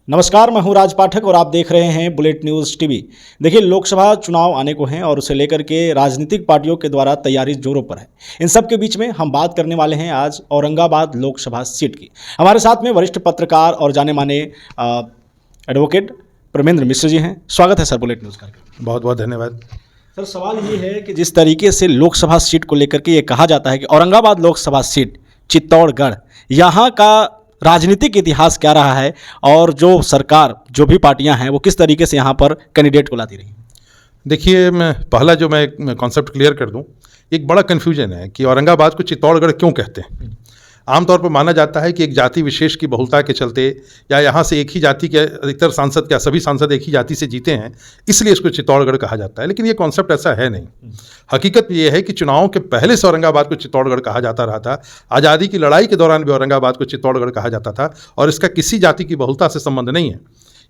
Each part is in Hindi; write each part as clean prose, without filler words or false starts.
नमस्कार, मैं हूं राज पाठक और आप देख रहे हैं बुलेट न्यूज़ टीवी। देखिए, लोकसभा चुनाव आने को हैं और उसे लेकर के राजनीतिक पार्टियों के द्वारा तैयारी जोरों पर है। इन सब के बीच में हम बात करने वाले हैं आज औरंगाबाद लोकसभा सीट की। हमारे साथ में वरिष्ठ पत्रकार और जाने माने एडवोकेट परमेंद्र मिश्र जी हैं। स्वागत है सर बुलेट न्यूज़ का। बहुत बहुत धन्यवाद। सर, सवाल ये है कि जिस तरीके से लोकसभा सीट को लेकर के ये कहा जाता है कि औरंगाबाद लोकसभा सीट चित्तौड़गढ़, यहाँ का राजनीतिक इतिहास क्या रहा है और जो सरकार, जो भी पार्टियां हैं, वो किस तरीके से यहाँ पर कैंडिडेट को लाती रही? देखिए, मैं कॉन्सेप्ट क्लियर कर दूं। एक बड़ा कन्फ्यूजन है कि औरंगाबाद को चित्तौड़गढ़ क्यों कहते हैं। आमतौर पर माना जाता है कि एक जाति विशेष की बहुलता के चलते या यहाँ से एक ही जाति के अधिकतर सांसद, क्या सभी सांसद एक ही जाति से जीते हैं, इसलिए इसको चित्तौड़गढ़ कहा जाता है। लेकिन ये कॉन्सेप्ट ऐसा है नहीं। हकीकत ये है कि चुनावों के पहले से औरंगाबाद को चित्तौड़गढ़ कहा जाता रहा था। आज़ादी की लड़ाई के दौरान भी औरंगाबाद को चित्तौड़गढ़ कहा जाता था और इसका किसी जाति की बहुलता से संबंध नहीं है।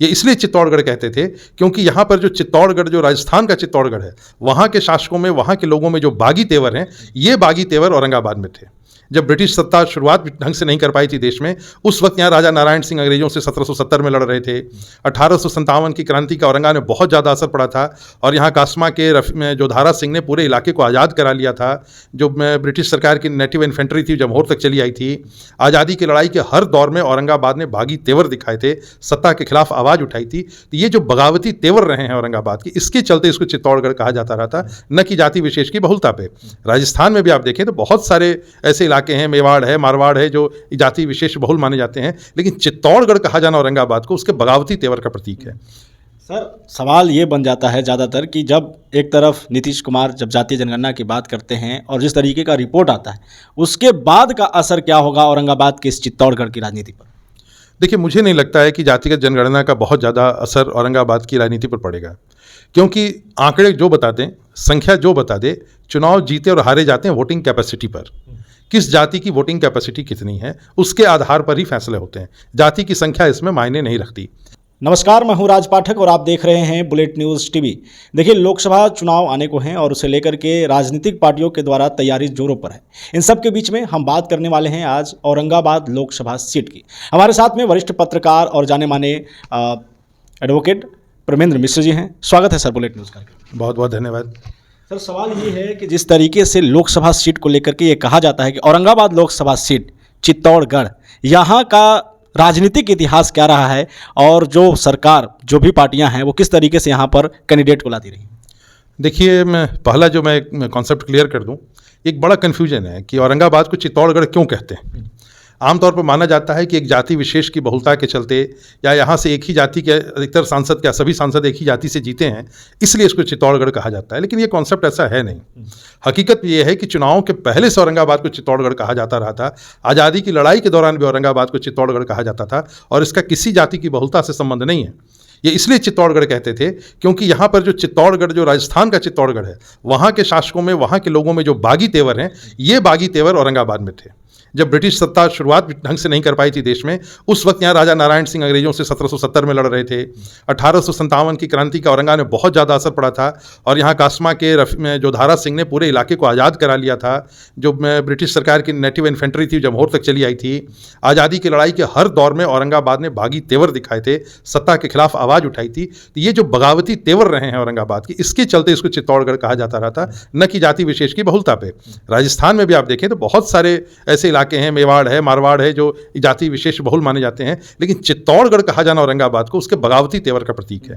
ये इसलिए चित्तौड़गढ़ कहते थे क्योंकि यहाँ पर जो चित्तौड़गढ़, जो राजस्थान का चित्तौड़गढ़ है, वहाँ के शासकों में, वहाँ के लोगों में जो बागी तेवर हैं, ये बागी तेवर औरंगाबाद में थे। जब ब्रिटिश सत्ता शुरुआत ढंग से नहीं कर पाई थी देश में, उस वक्त यहाँ राजा नारायण सिंह अंग्रेजों से 1770 में लड़ रहे थे। 1857 की क्रांति का औरंगाबाद में बहुत ज़्यादा असर पड़ा था और यहाँ कासमा के जोधारा सिंह ने पूरे इलाके को आज़ाद करा लिया था। जो ब्रिटिश सरकार की नेटिव इन्फेंट्री थी, जमहोर तक चली आई थी। आज़ादी की लड़ाई के हर दौर में औरंगाबाद ने बागी तेवर दिखाए थे, सत्ता के खिलाफ आवाज़ उठाई थी। तो ये जो बगावती तेवर रहे हैं औरंगाबाद की, इसके चलते इसको चित्तौड़गढ़ कहा जाता रहा था, न कि जाति विशेष की बहुलता पे। राजस्थान में भी आप देखें तो बहुत सारे ऐसे इलाके हैं, मेवाड़ है, मारवाड़ है, जो जाति विशेष बहुल माने जाते हैं, लेकिन चित्तौड़गढ़ कहा जाना औरंगाबाद को उसके बगावती तेवर का प्रतीक है। सर, सवाल ये बन जाता है ज़्यादातर कि जब एक तरफ नीतीश कुमार जब जातीय जनगणना की बात करते हैं और जिस तरीके का रिपोर्ट आता है, उसके बाद का असर क्या होगा औरंगाबाद के इस चित्तौड़गढ़ की राजनीति पर? देखिए, मुझे नहीं लगता है कि जातिगत जनगणना का बहुत ज़्यादा असर औरंगाबाद की राजनीति पर पड़ेगा, क्योंकि आंकड़े जो बता दें, संख्या जो बता दे, चुनाव जीते और हारे जाते हैं वोटिंग कैपेसिटी पर। किस जाति की वोटिंग कैपेसिटी कितनी है, उसके आधार पर ही फैसले होते हैं। जाति की संख्या इसमें मायने नहीं रखती। नमस्कार, मैं हूं राज पाठक और आप देख रहे हैं बुलेट न्यूज़ टीवी। देखिए, लोकसभा चुनाव आने को हैं और उसे लेकर के राजनीतिक पार्टियों के द्वारा तैयारी जोरों पर है। इन सब के बीच में हम बात करने वाले हैं आज औरंगाबाद लोकसभा सीट की। हमारे साथ में वरिष्ठ पत्रकार और जाने माने एडवोकेट परमेंद्र मिश्र जी हैं। स्वागत है सर बुलेट न्यूज़ का। बहुत बहुत धन्यवाद। सर, सवाल ये है कि जिस तरीके से लोकसभा सीट को लेकर के ये कहा जाता है कि औरंगाबाद लोकसभा सीट चित्तौड़गढ़, यहाँ का राजनीतिक इतिहास क्या रहा है और जो सरकार, जो भी पार्टियां हैं, वो किस तरीके से यहाँ पर कैंडिडेट को लाती रही? देखिए, मैं कॉन्सेप्ट क्लियर कर दूं। एक बड़ा कन्फ्यूजन है कि औरंगाबाद को चित्तौड़गढ़ क्यों कहते हैं। आमतौर पर माना जाता है कि एक जाति विशेष की बहुलता के चलते या यहाँ से एक ही जाति के अधिकतर सांसद, क्या सभी सांसद एक ही जाति से जीते हैं, इसलिए इसको चित्तौड़गढ़ कहा जाता है। लेकिन ये कॉन्सेप्ट ऐसा है नहीं। हकीकत ये है कि चुनावों के पहले से औरंगाबाद को चित्तौड़गढ़ कहा जाता रहा था। आज़ादी की लड़ाई के दौरान भी औरंगाबाद को चित्तौड़गढ़ कहा जाता था और इसका किसी जाति की बहुलता से संबंध नहीं है। ये इसलिए चित्तौड़गढ़ कहते थे क्योंकि यहाँ पर जो चित्तौड़गढ़, जो राजस्थान का चित्तौड़गढ़ है, वहाँ के शासकों में, वहाँ के लोगों में जो बागी तेवर हैं, ये बागी तेवर औरंगाबाद में थे। जब ब्रिटिश सत्ता शुरुआत ढंग से नहीं कर पाई थी देश में, उस वक्त यहाँ राजा नारायण सिंह अंग्रेजों से 1770 में लड़ रहे थे। 1857 की क्रांति का औरंगाबाद में बहुत ज़्यादा असर पड़ा था और यहाँ कासमा के जोधारा सिंह ने पूरे इलाके को आज़ाद करा लिया था। जो ब्रिटिश सरकार की नेटिव इन्फेंट्री थी, जमहोर तक चली आई थी। आज़ादी की लड़ाई के हर दौर में औरंगाबाद ने बागी तेवर दिखाए थे, सत्ता के खिलाफ आवाज़ उठाई थी। तो ये जो बगावती तेवर रहे हैं औरंगाबाद की, इसके चलते इसको चित्तौड़गढ़ कहा जाता रहा था, न कि जाति विशेष की बहुलता पे। राजस्थान में भी आप देखें तो बहुत सारे ऐसे इलाके हैं, मेवाड़ है, मारवाड़ है, जो जाति विशेष बहुल माने जाते हैं, लेकिन चित्तौड़गढ़ कहा जाना औरंगाबाद को उसके बगावती तेवर का प्रतीक है।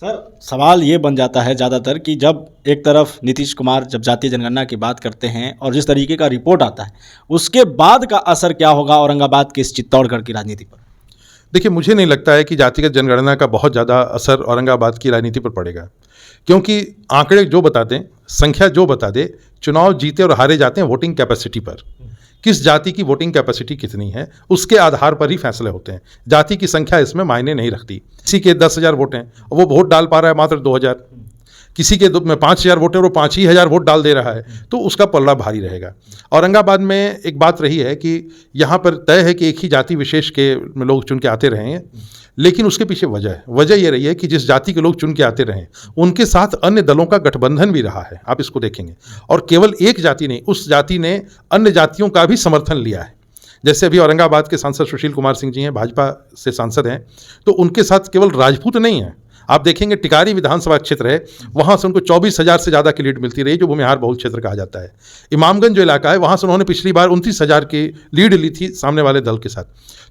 सर, सवाल ये बन जाता है ज़्यादातर कि जब एक तरफ नीतीश कुमार जब जातीय जनगणना की बात करते हैं और जिस तरीके का रिपोर्ट आता है, उसके बाद का असर क्या होगा औरंगाबाद के इस चित्तौड़गढ़ की राजनीति पर? देखिए, मुझे नहीं लगता है कि जातिगत जनगणना का बहुत ज़्यादा असर औरंगाबाद की राजनीति पर पड़ेगा, क्योंकि आंकड़े जो बता दें, संख्या जो बता दे, चुनाव जीते और हारे जाते हैं वोटिंग कैपेसिटी पर। किस जाति की वोटिंग कैपेसिटी कितनी है, उसके आधार पर ही फैसले होते हैं। जाति की संख्या इसमें मायने नहीं रखती। किसी के 10,000 वोट हैं, वो वोट डाल पा रहा है मात्र 2,000। किसी के 5,000 वोट है, वो 5,000 वोट डाल दे रहा है, तो उसका पलड़ा भारी रहेगा। औरंगाबाद में एक बात रही है कि यहाँ पर तय है कि एक ही जाति विशेष के लोग चुन के आते रहे हैं, लेकिन उसके पीछे वजह ये रही है कि जिस जाति के लोग चुन के आते रहे, उनके साथ अन्य दलों का गठबंधन भी रहा है। आप इसको देखेंगे, और केवल एक जाति नहीं, उस जाति ने अन्य जातियों का भी समर्थन लिया है। जैसे अभी औरंगाबाद के सांसद सुशील कुमार सिंह जी हैं, भाजपा से सांसद हैं, तो उनके साथ केवल राजपूत नहीं है। आप देखेंगे टिकारी विधानसभा क्षेत्र है, वहाँ से उनको 24,000 से ज़्यादा की लीड मिलती रही, जो भूमिहार बहुल क्षेत्र कहा जाता है। इमामगंज जो इलाका है, वहाँ से उन्होंने पिछली बार 29,000 की लीड ली थी सामने वाले दल के साथ।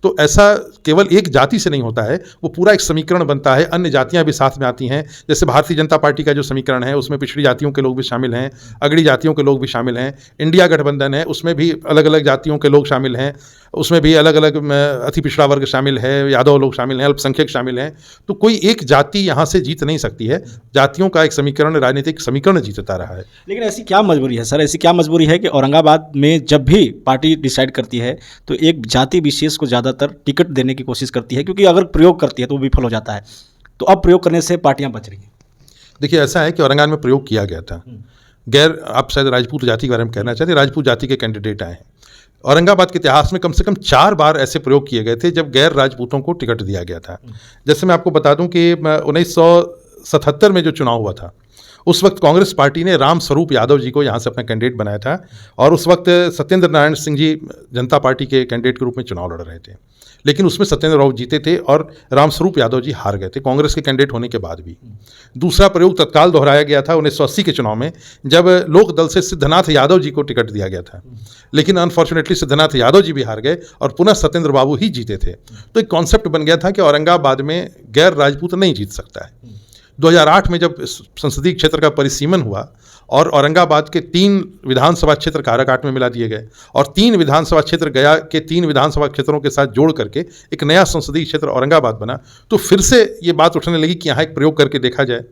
तो ऐसा केवल एक जाति से नहीं होता है, वो पूरा एक समीकरण बनता है, अन्य जातियाँ भी साथ में आती हैं। जैसे भारतीय जनता पार्टी का जो समीकरण है, उसमें पिछड़ी जातियों के लोग भी शामिल हैं, अगड़ी जातियों के लोग भी शामिल हैं। इंडिया गठबंधन है, उसमें भी अलग अलग जातियों के लोग शामिल हैं, उसमें भी अलग अलग अति पिछड़ा वर्ग शामिल है, यादव लोग शामिल हैं, अल्पसंख्यक शामिल हैं। तो कोई एक जाति यहाँ से जीत नहीं सकती है, जातियों का एक समीकरण, राजनीतिक समीकरण जीतता रहा है। लेकिन ऐसी क्या मजबूरी है सर, ऐसी क्या मजबूरी है कि औरंगाबाद में जब भी पार्टी डिसाइड करती है तो एक जाति विशेष को ज़्यादातर टिकट देने की कोशिश करती है, क्योंकि अगर प्रयोग करती है तो वो विफल हो जाता है। तो अब प्रयोग करने से पार्टियां बच रही हैं। देखिए, ऐसा है कि औरंगाबाद में प्रयोग किया गया था। आप शायद राजपूत जाति के बारे में कहना चाहते हैं, राजपूत जाति के कैंडिडेट आए हैं। औरंगाबाद के इतिहास में कम से कम 4 बार ऐसे प्रयोग किए गए थे जब गैर राजपूतों को टिकट दिया गया था। जैसे मैं आपको बता दूं कि 1977 में जो चुनाव हुआ था, उस वक्त कांग्रेस पार्टी ने राम स्वरूप यादव जी को यहाँ से अपना कैंडिडेट बनाया था, और उस वक्त सत्येंद्र नारायण सिंह जी जनता पार्टी के कैंडिडेट के रूप में चुनाव लड़ रहे थे। लेकिन उसमें सत्येंद्र राव जीते थे और रामस्वरूप यादव जी हार गए थे, कांग्रेस के कैंडिडेट होने के बाद भी। दूसरा प्रयोग तत्काल दोहराया गया था 1980 के चुनाव में, जब लोक दल से सिद्धनाथ यादव जी को टिकट दिया गया था। लेकिन अनफॉर्चुनेटली सिद्धनाथ यादव जी भी हार गए और पुनः सत्येंद्र बाबू ही जीते थे। तो एक कॉन्सेप्ट बन गया था कि औरंगाबाद में गैर राजपूत नहीं जीत सकता है। 2008 में जब संसदीय क्षेत्र का परिसीमन हुआ और औरंगाबाद के 3 विधानसभा क्षेत्र काराकाट में मिला दिए गए और 3 विधानसभा क्षेत्र गया के 3 विधानसभा क्षेत्रों के साथ जोड़ करके एक नया संसदीय क्षेत्र औरंगाबाद बना, तो फिर से ये बात उठने लगी कि यहाँ एक प्रयोग करके देखा जाए।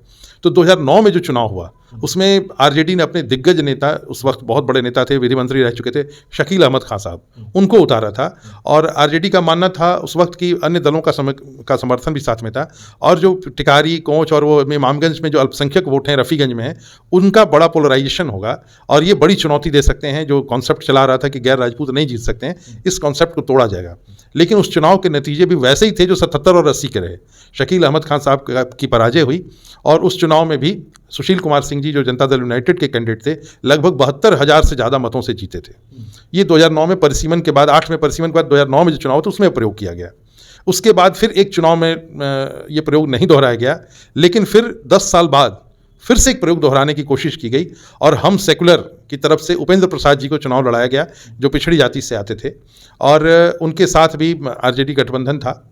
तो 2009 में जो चुनाव हुआ, उसमें आरजेडी ने अपने दिग्गज नेता, उस वक्त बहुत बड़े नेता थे, विधि मंत्री रह चुके थे, शकील अहमद खान साहब, उनको उतारा था। और आरजेडी का मानना था उस वक्त की अन्य दलों का समर्थन भी साथ में था, और जो टिकारी, कोंच और वो इमामगंज में जो अल्पसंख्यक वोट हैं, रफ़ीगंज में है, उनका बड़ा पोलराइजेशन होगा और ये बड़ी चुनौती दे सकते हैं। जो कॉन्सेप्ट चला रहा था कि गैर राजपूत नहीं जीत सकते हैं, इस कॉन्सेप्ट को तोड़ा जाएगा। लेकिन उस चुनाव के नतीजे भी वैसे ही थे जो 77 और 80 के रहे। शकील अहमद खान साहब की पराजय हुई और उस चुनाव में भी सुशील कुमार सिंह जी, जो जनता दल यूनाइटेड के कैंडिडेट थे, लगभग 72,000 से ज़्यादा मतों से जीते थे। ये 2009 में परिसीमन के बाद, 8 में परिसीमन के बाद 2009 में जो चुनाव था उसमें प्रयोग किया गया। उसके बाद फिर एक चुनाव में ये प्रयोग नहीं दोहराया गया, लेकिन फिर 10 साल बाद फिर से एक प्रयोग दोहराने की कोशिश की गई और हम सेकुलर की तरफ से उपेंद्र प्रसाद जी को चुनाव लड़ाया गया, जो पिछड़ी जाति से आते थे, और उनके साथ भी आरजेडी गठबंधन था।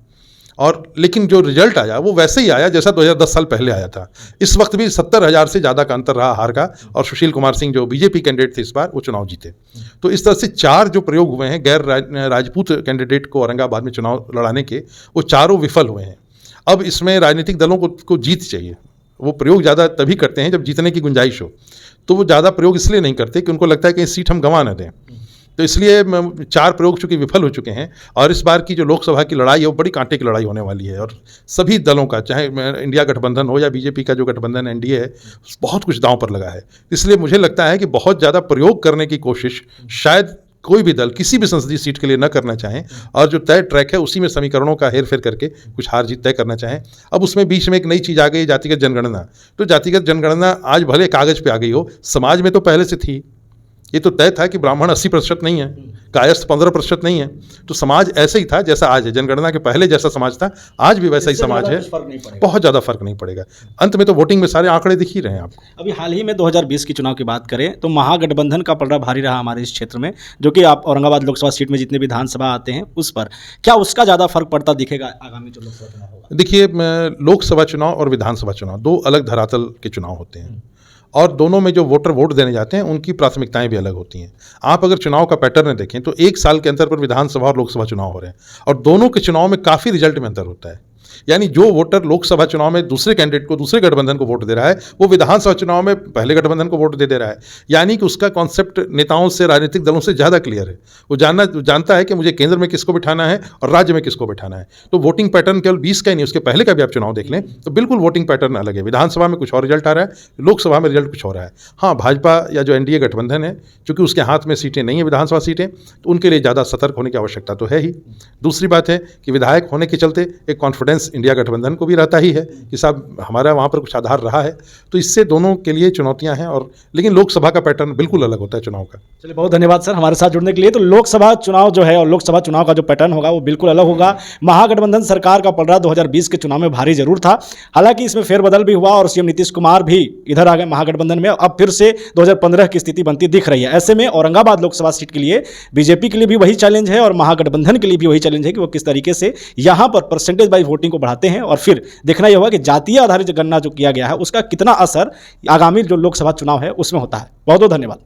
और लेकिन जो रिजल्ट आया वो वैसे ही आया जैसा 2010 साल पहले आया था। इस वक्त भी 70,000 से ज़्यादा का अंतर रहा हार का, और सुशील कुमार सिंह जो बीजेपी कैंडिडेट थे इस बार, वो चुनाव जीते। तो इस तरह से 4 जो प्रयोग हुए हैं गैर राजपूत कैंडिडेट को औरंगाबाद में चुनाव लड़ाने के, वो चारों विफल हुए हैं। अब इसमें राजनीतिक दलों को जीत चाहिए। वो प्रयोग ज़्यादा तभी करते हैं जब जीतने की गुंजाइश हो, तो वो ज़्यादा प्रयोग इसलिए नहीं करते कि उनको लगता है कि सीट हम गंवा न दें। तो इसलिए 4 प्रयोग चूँकि विफल हो चुके हैं, और इस बार की जो लोकसभा की लड़ाई है वो बड़ी कांटे की लड़ाई होने वाली है, और सभी दलों का, चाहे इंडिया गठबंधन हो या बीजेपी का जो गठबंधन एनडीए है, बहुत कुछ दांव पर लगा है। इसलिए मुझे लगता है कि बहुत ज़्यादा प्रयोग करने की कोशिश शायद कोई भी दल किसी भी संसदीय सीट के लिए न करना चाहें, और जो तय ट्रैक है उसी में समीकरणों का हेर फेर करके कुछ हार जीत तय करना चाहें। अब उसमें बीच में एक नई चीज़ आ गई, जातिगत जनगणना। तो जातिगत जनगणना आज भले कागज़ पे आ गई हो, समाज में तो पहले से थी। ये तो तय था कि ब्राह्मण 80% नहीं है, कायस्थ 15% नहीं है। तो समाज ऐसे ही था जैसा आज है, जनगणना के पहले जैसा समाज था आज भी वैसा ही समाज है, बहुत ज़्यादा फर्क नहीं पड़ेगा। अंत में तो वोटिंग में सारे आंकड़े दिख ही रहे हैं आपको। अभी हाल ही में 2020 के चुनाव की बात करें तो महागठबंधन का पलड़ा भारी रहा हमारे इस क्षेत्र में, जो कि आप औरंगाबाद लोकसभा सीट में जितने विधानसभा आते हैं उस पर क्या उसका ज़्यादा फर्क पड़ता दिखेगा आगामी जो लोकसभा चुनाव होगा? देखिए, लोकसभा चुनाव और विधानसभा चुनाव 2 अलग धरातल के चुनाव होते हैं, और दोनों में जो वोटर वोट देने जाते हैं उनकी प्राथमिकताएं भी अलग होती हैं। आप अगर चुनाव का पैटर्न देखें तो 1 साल के अंतर पर विधानसभा और लोकसभा चुनाव हो रहे हैं, और दोनों के चुनाव में काफ़ी रिजल्ट में अंतर होता है। यानी जो वोटर लोकसभा चुनाव में दूसरे कैंडिडेट को, दूसरे गठबंधन को वोट दे रहा है, वो विधानसभा चुनाव में पहले गठबंधन को वोट दे रहा है। यानी कि उसका कॉन्सेप्ट नेताओं से, राजनीतिक दलों से ज़्यादा क्लियर है। वो जानता है कि मुझे केंद्र में किसको बिठाना है और राज्य में किसको बिठाना है। तो वोटिंग पैटर्न केवल 20 का ही नहीं, उसके पहले का भी आप चुनाव देख लें तो बिल्कुल वोटिंग पैटर्न अलग है। विधानसभा में कुछ और रिजल्ट आ रहा है, लोकसभा में रिजल्ट कुछ हो रहा है। हाँ, भाजपा या जो एनडीए गठबंधन है, चूँकि उसके हाथ में सीटें नहीं है विधानसभा सीटें, तो उनके लिए ज़्यादा सतर्क होने की आवश्यकता तो है ही। दूसरी बात है कि विधायक होने के चलते एक कॉन्फिडेंस कॉन्फिडेंस इंडिया गठबंधन को भी रहता ही है कि साहब हमारा वहाँ पर कुछ आधार रहा है। तो इससे दोनों के लिए चुनौतियाँ हैं, और लेकिन लोकसभा का पैटर्न बिल्कुल अलग होता है चुनाव का। चलिए, बहुत धन्यवाद सर हमारे साथ जुड़ने के लिए। तो लोकसभा चुनाव जो है और लोकसभा चुनाव का जो पैटर्न होगा वो बिल्कुल अलग होगा। महागठबंधन सरकार का पलड़ा 2020 के चुनाव में भारी जरूर था, हालांकि इसमें फेरबदल भी हुआ और सीएम नीतीश कुमार भी इधर आ गए महागठबंधन में। अब फिर से 2015 की स्थिति बनती दिख रही है। ऐसे में औरंगाबाद लोकसभा सीट के लिए बीजेपी के लिए भी वही चैलेंज है और महागठबंधन के लिए भी वही चैलेंज है कि वो किस तरीके से यहां पर परसेंटेज वाइज वोटिंग को बढ़ाते हैं, और फिर देखना यह होगा कि जातीय आधारित गणना जो किया गया है उसका कितना असर आगामी जो लोकसभा चुनाव है उसमें होता है। बहुत बहुत धन्यवाद।